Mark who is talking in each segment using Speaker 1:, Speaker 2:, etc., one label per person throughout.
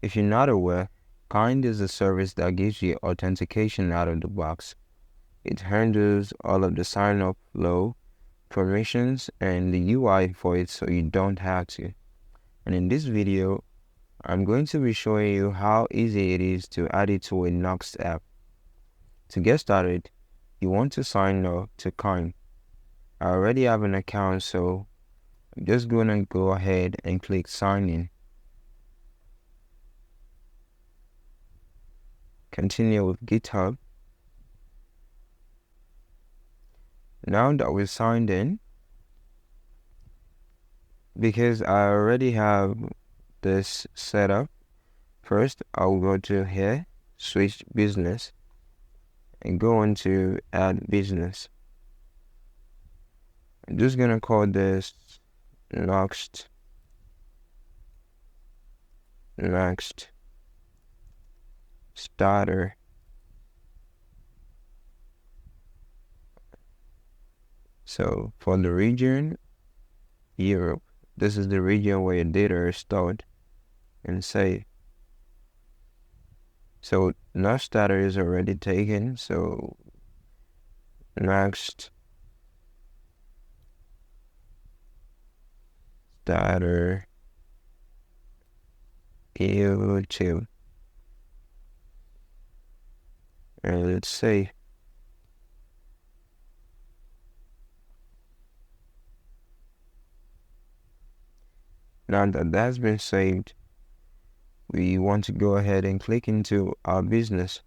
Speaker 1: If you're not aware, Kinde is a service that gives you authentication out of the box. It handles all of the sign-up flow, permissions, and the UI for it so you don't have to. And in this video, I'm going to be showing you how easy it is to add it to a Nuxt app. To get started, you want to sign up to Kinde. I already have an account, so I'm just going to go ahead and click sign in. Continue with GitHub. Now that we're signed in, because I already have this set up, first I'll go to here, switch business, and go into add business. I'm just gonna call this Nuxt starter. So for the region, Europe, this is the region where your data is stored and saved. So Nuxt starter is already taken, so Nuxt starter YouTube, and let's say now that that's been saved, we want to go ahead and click into our business.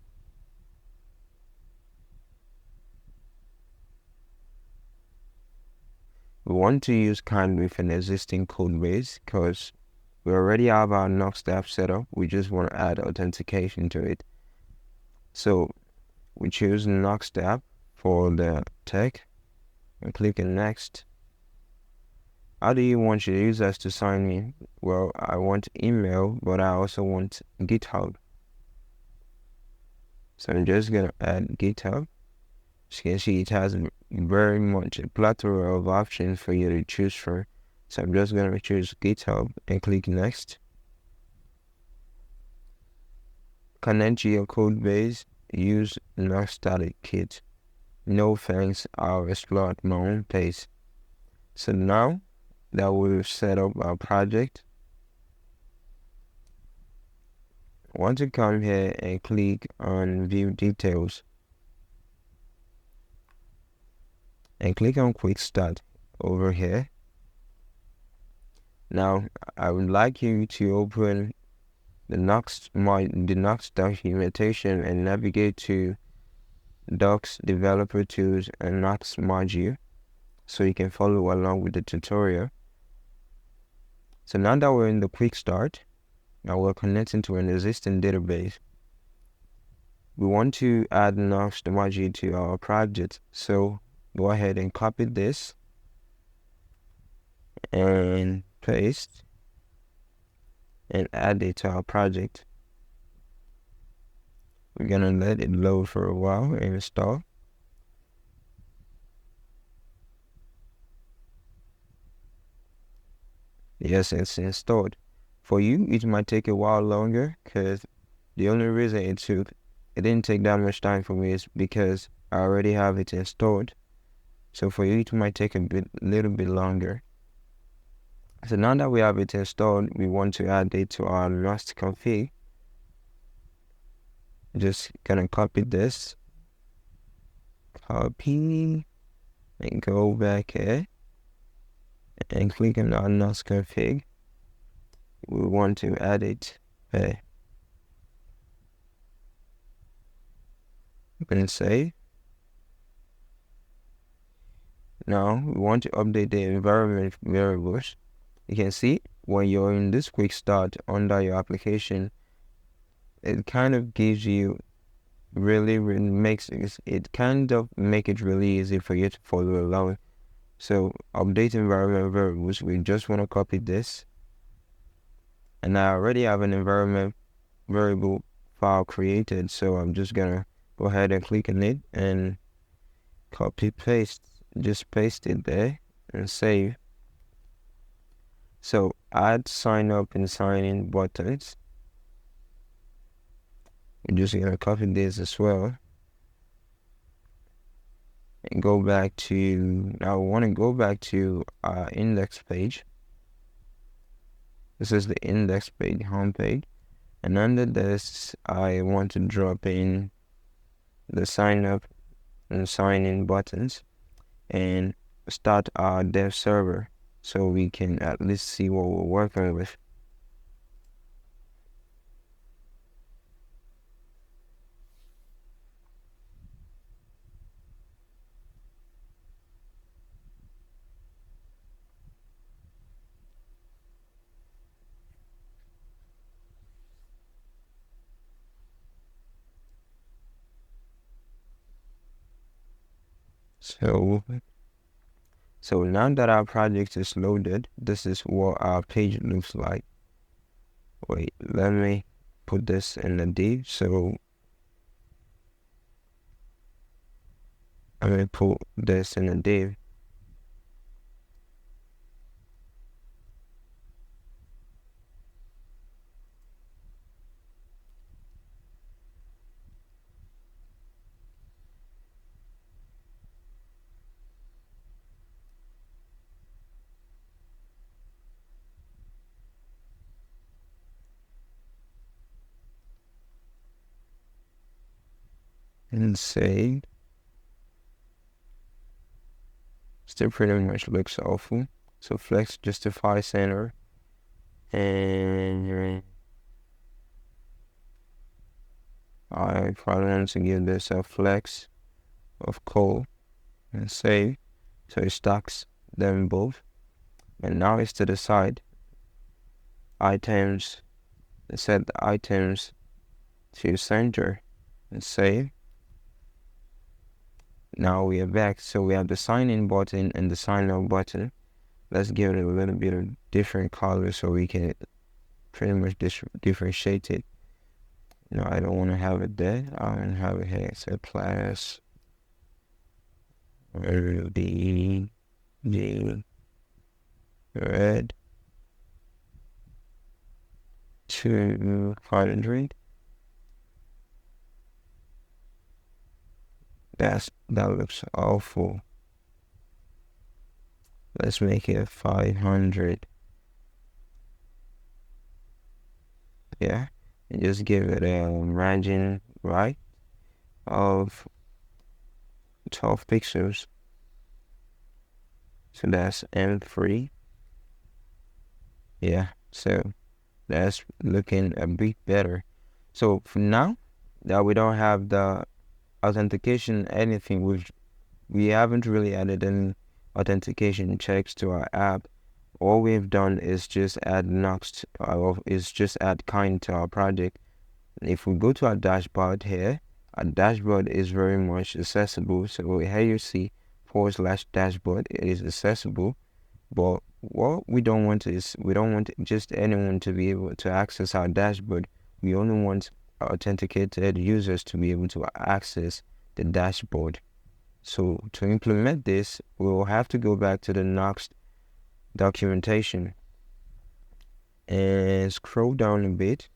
Speaker 1: We want to use Kinde with an existing code base because we already have our Nuxt app set up. We just want to add authentication to it. So we choose Nuxt app for the tech and click on next. How do you want your users to sign in? Well, I want email, but I also want GitHub. So I'm just gonna add GitHub. As you can see, it has very much a plethora of options for you to choose from. So I'm just gonna choose GitHub and click next. Connect to your code base. Use Nuxt static kit. No thanks, I'll explore at my own pace. So now that we've set up our project, I want to come here and click on view details and click on quick start over here. Now I would like you to open the Nuxt documentation and navigate to Docs, Developer Tools, and Nuxt module so you can follow along with the tutorial. So now that we're in the quick start, now we're connecting to an existing database. We want to add Nuxt module to our project. So go ahead and copy this and paste and add it to our project. We're gonna let it load for a while and install. Yes, it's installed. For you, it might take a while longer because the only reason it didn't take that much time for me is because I already have it installed. So for you, it might take a little bit longer. So now that we have it installed, we want to add it to our Nuxt config. Just gonna copy this, copy, and go back here and click on our Nuxt config. We want to add it here. And save. Now we want to update the environment variables. You can see when you're in this quick start under your application, it kind of gives you really makes it kind of make it really easy for you to follow along. So update environment variables, we just want to copy this, and I already have an environment variable file created, so I'm just gonna go ahead and click on it and copy paste, just paste it there and save. So add sign up and sign in buttons. We're just gonna copy this as well and go back to, now we want to go back to our index page. This is the index page, home page, and under this I want to drop in the sign up and sign in buttons and start our dev server so we can at least see what we're working with. So now that our project is loaded, this is what our page looks like. Wait, let me put this in the div. So I'm gonna put this in a div. And save. Still pretty much looks awful. So flex justify center, and I probably want to give this a flex of coal and save. So it stacks them both. And now it's to the side. Items, set the items to center and save. Now we are back. So we have the sign in button and the sign out button. Let's give it a little bit of different color so we can pretty much differentiate it. No, I don't want to have it there. I want to have it here. So class D red 200. That looks awful. Let's make it 500. Yeah, and just give it a margin right of 12 pixels. So that's M3. Yeah, so that's looking a bit better. So for now that we don't have the authentication anything, we haven't really added any authentication checks to our app. All we've done is just add Nuxt, is just add Kinde to our project. If we go to our dashboard here, our dashboard is very much accessible. So here you see /dashboard, it is accessible. But what we don't want is, we don't want just anyone to be able to access our dashboard. We only want authenticated users to be able to access the dashboard. So to implement this, we will have to go back to the Nuxt documentation and scroll down a bit.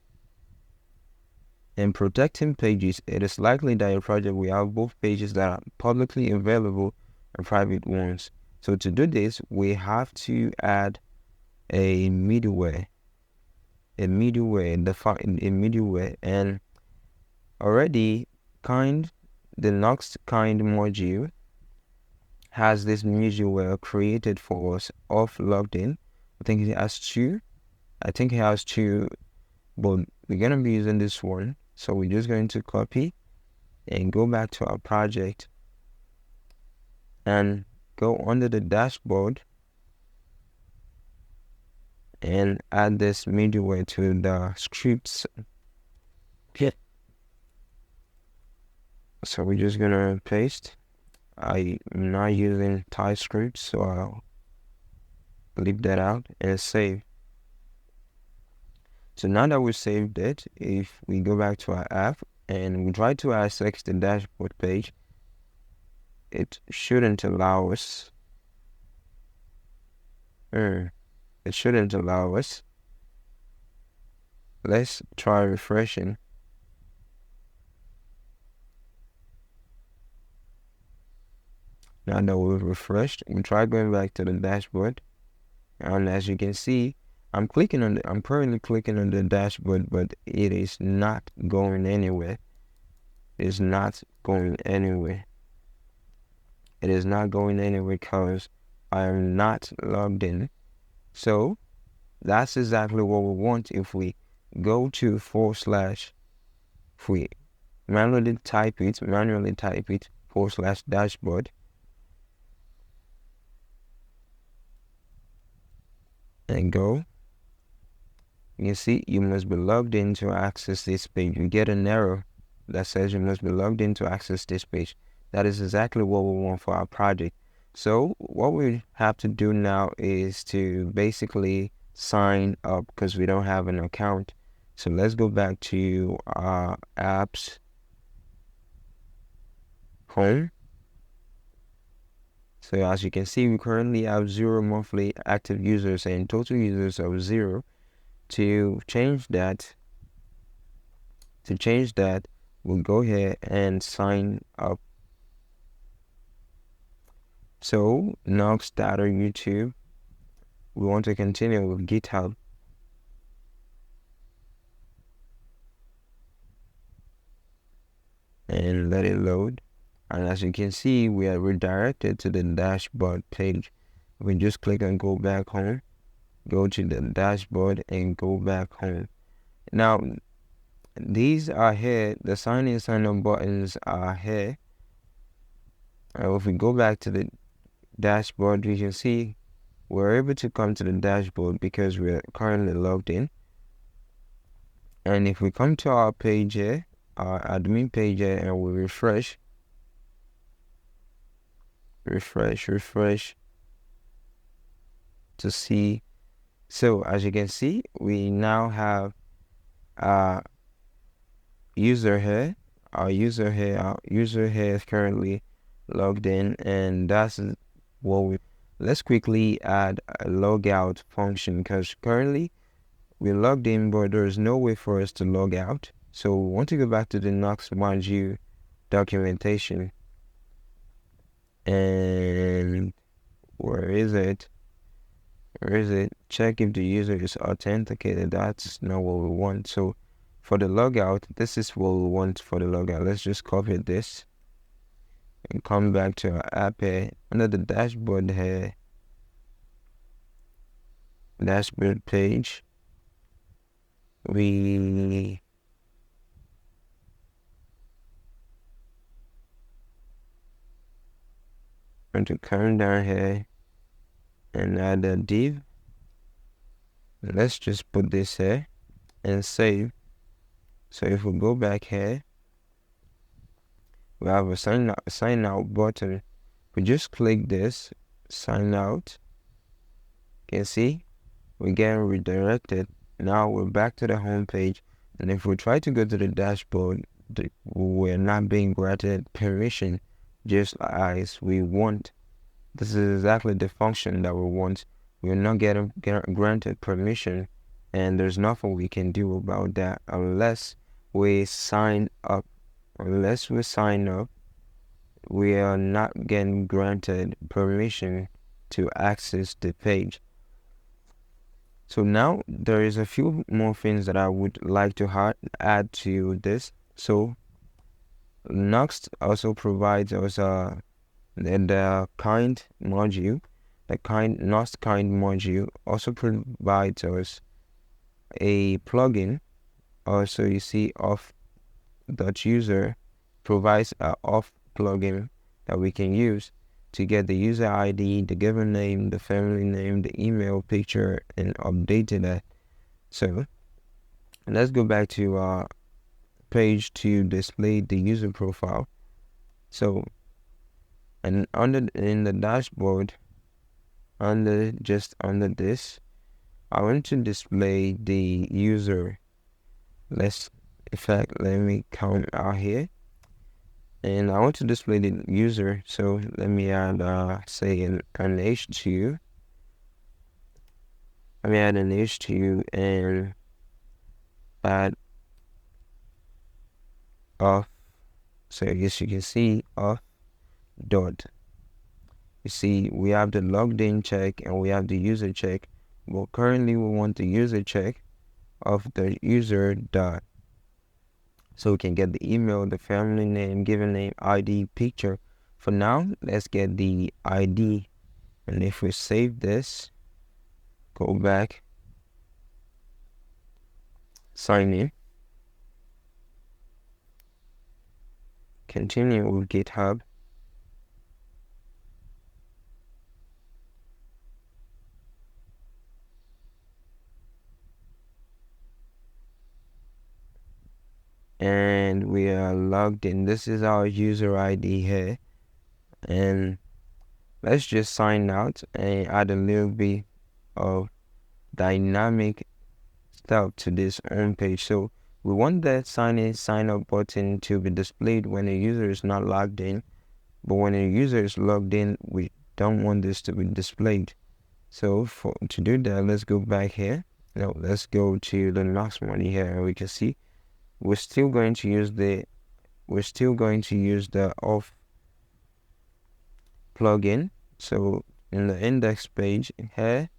Speaker 1: In protecting pages, it is likely that your project will have both pages that are publicly available and private ones. So to do this, we have to add a middleware, and already the Nuxt Kinde module has this middleware created for us of logged in. I think it has two, but we're gonna be using this one. So we're just going to copy and go back to our project and go under the dashboard and add this middleware to the scripts. So we're just gonna paste. I'm not using TypeScript, so I'll leave that out and save. So now that we saved it, if we go back to our app and we try to access the dashboard page, it shouldn't allow us. It shouldn't allow us. Let's try refreshing. Now that we've refreshed, we try going back to the dashboard, and as you can see, I'm currently clicking on the dashboard, but it is not going anywhere. It is not going anywhere. It is not going anywhere because I am not logged in. So that's exactly what we want. If we go to / if we manually type it / dashboard, and go, you see you must be logged in to access this page. You get an error that says you must be logged in to access this page. That is exactly what we want for our project. So what we have to do now is to basically sign up because we don't have an account. So let's go back to our apps home. So as you can see, we currently have 0 monthly active users and total users of 0. To change that, we'll go here and sign up. So Nuxt data YouTube, we want to continue with GitHub. And let it load. And as you can see, we are redirected to the dashboard page. We just click on go back home, go to the dashboard and go back home. Now, these are here, the sign in, sign up buttons are here. And if we go back to the dashboard, you can see we're able to come to the dashboard because we're currently logged in. And if we come to our page here, our admin page here, and we refresh to see. So as you can see, we now have our user here. Our user here is currently logged in, and that's what we. Let's quickly add a logout function because currently we're logged in, but there's no way for us to log out. So we want to go back to the Nuxt module documentation. And where is it? Check if the user is authenticated. That's not what we want. So for the logout, this is what we want for the logout. Let's just copy this and come back to our app here. Under the dashboard here, dashboard page, we going to come down here and add a div. Let's just put this here and save. So if we go back here, we have a sign out button. We just click this, sign out. You can see we're getting redirected. Now we're back to the home page, and if we try to go to the dashboard, we're not being granted permission just as we want. This is exactly the function that we want. We're not getting granted permission, and there's nothing we can do about that unless we sign up. We are not getting granted permission to access the page. So now there is a few more things that I would like to add to this. So Nuxt also provides us the kind module. The Nuxt kind module also provides us a plugin. Also, you see Auth.user provides an Auth plugin that we can use to get the user ID, the given name, the family name, the email picture, and updated that. So let's go back to our page to display the user profile. So, and in the dashboard, under this, I want to display the user. Let me come out here, and I want to display the user. So let me add say an H2. Let me add an H2 and add Auth. So I guess you can see Auth dot. You see, we have the logged in check and we have the user check. Well, currently we want the user check of the user dot. So we can get the email, the family name, given name, ID, picture. For now, let's get the ID. And if we save this, go back, sign in, continue with GitHub. And we are logged in. This is our user ID here. And let's just sign out and add a little bit of dynamic stuff to this home page. So we want that sign in, sign up button to be displayed when a user is not logged in. But when a user is logged in, we don't want this to be displayed. So to do that, let's go back here. Now let's go to the Nuxt money here, and we can see we're still going to use the Auth plugin. So in the index page here,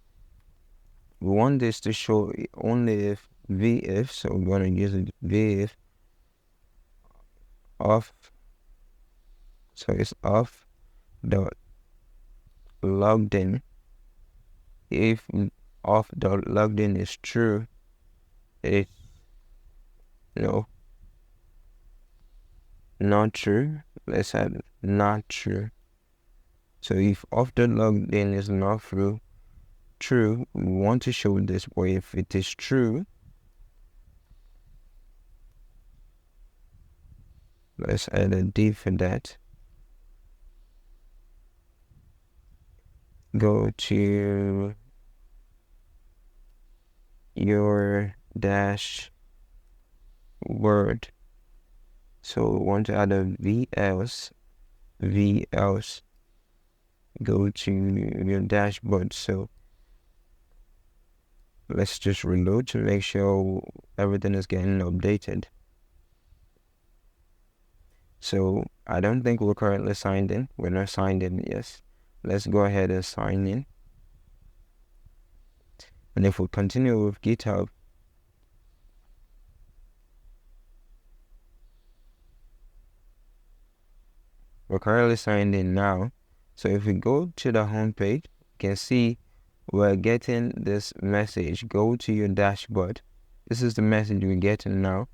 Speaker 1: we want this to show only if vif. So we're going to use it vif auth. So it's auth dot logged in. If auth dot logged in is true, it's not true. Let's add not true. So if auth dot logged in is not true, we want to show this, but if it is true, let's add a div for that. Go to your dashboard. So we want to add a velse. Go to your dashboard. So let's just reload to make sure everything is getting updated. So I don't think we're currently signed in. We're not signed in. Yes. Let's go ahead and sign in. And if we continue with GitHub, we're currently signed in now. So if we go to the home page, you can see we're getting this message. Go to your dashboard. This is the message we're getting now.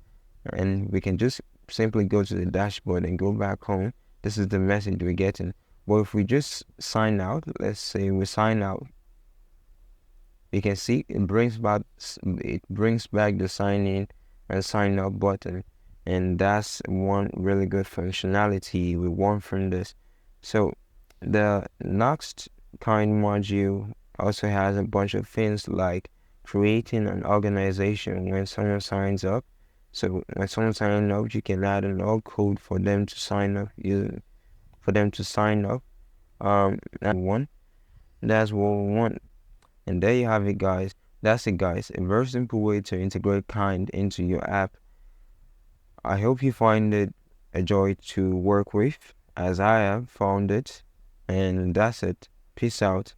Speaker 1: And we can just simply go to the dashboard and go back home. This is the message we're getting. But if we just sign out, let's say we sign out, you can see it brings back the sign in and sign up button. And that's one really good functionality we want from this. So the Nuxt kind module also has a bunch of things like creating an organization when someone signs up. So when someone signs up, you can add an alt code for them to sign up. That's what we want. And there you have it, guys. That's it, guys. A very simple way to integrate Kind into your app. I hope you find it a joy to work with, as I have found it. And that's it. Peace out.